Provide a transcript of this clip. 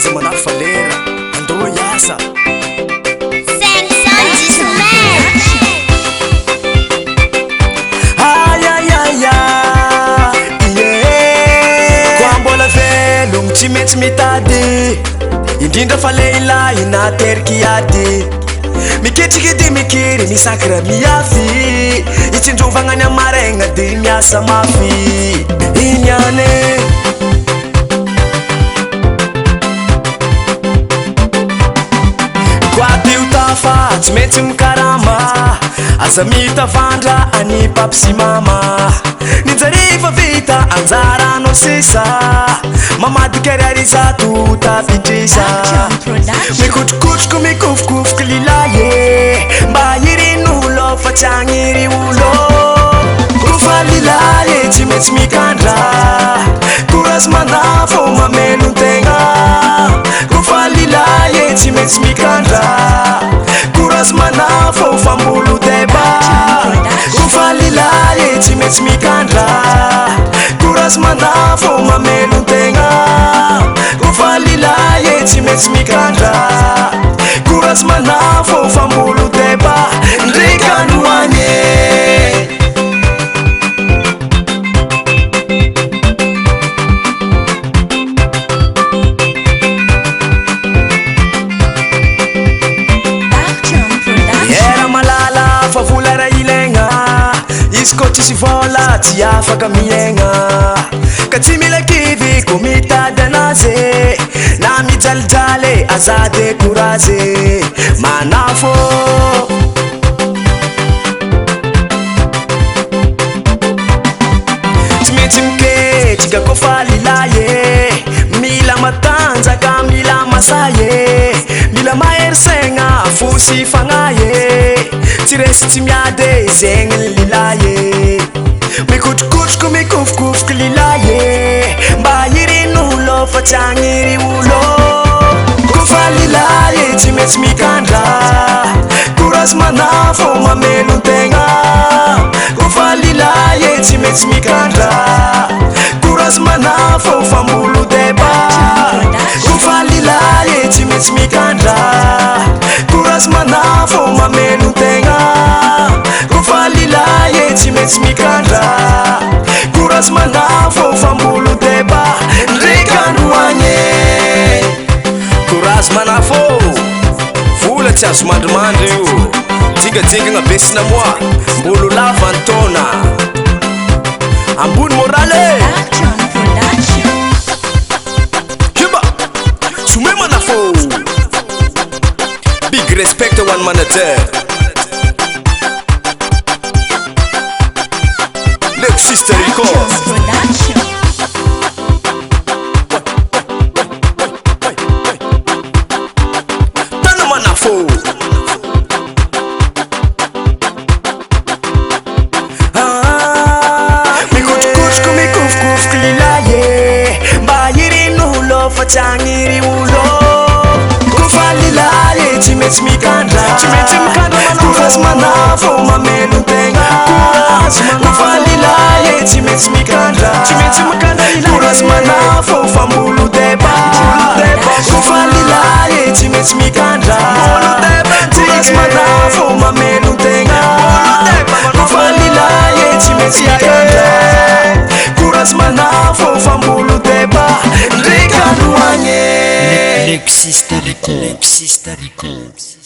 aza manafalera andro yasa koambola velogno tsy maintsy mitady indrindra fa leilahy nateriky ady miketriky edy mikiry misakra miafy itsindrovagnany amaregna de miasa mafy inyane koatio tafa tsy maintsy mikarama aza mitavandra any papi sy mama ninjarifa vita anjaranao sisa mamadikariary zato tapitrisa mikotrokotroko mikofokofoky lilaye mba irin'olo fa tsy agniry olo kofa lilaye tsy maintsy mikandra korazy manafo mamelon-tegna kofa lilaye tsy maintsy mikandra korazy manafo fambolo deba kofa lilaye tsy maintsy mikandra korazy manafo mamelon-tegna kofa lilaye tsy maintsy mikandra korazy manafo fambolo deba ndrikanoanye volara ilaigna izy ko tsisy vola tsy afaka miaigna ka tsy mila kivy ko mitady anazy na mijalijaly aza découragé manafo tsy maintsy miketrika kofa lilaye mila matanjaka mila masaye mila maherisegna fosy fagnaye tsy resy tsy miady zegny lilaye mikotrokotroko mikofokofoky lilaye mba irin'olo fa tsy agniry olo kofa lilaye tsy maintsy mikandra korazy manafo mamelon-tegna kofa lilaye tsy maintsy mikandra korazy manafo fambolo deba kofa lilaye tsy maintsy mikandra korazy manafo mamelon-tegna kofa lilaye tsy maintsy mikandra korazy manafo fambolo deba ndrikanoanye korazy manafo vola tsy azo mandrimandry io jigajigagna besina moa mbolo lava antona ambony morale hiba some manafo big respect to one manager Lake Sister Records Tana manafo mikotrokotroko mikofokofoky lilaye mba irin'olo fa tsy agniry olo kofa lilaye tsy maintsy mikandra korazy manafo mamelon-tegna kofa lilaye tsy maintsy mikandra korazy manafo fambolo deba kofa lilaye tsy maintsy mikandra korazy manafo mamelon-tegna kofa lilaye tsy maintsy mikandra korazy manafo fambolo deba ndrikanoanye Lake Sister Records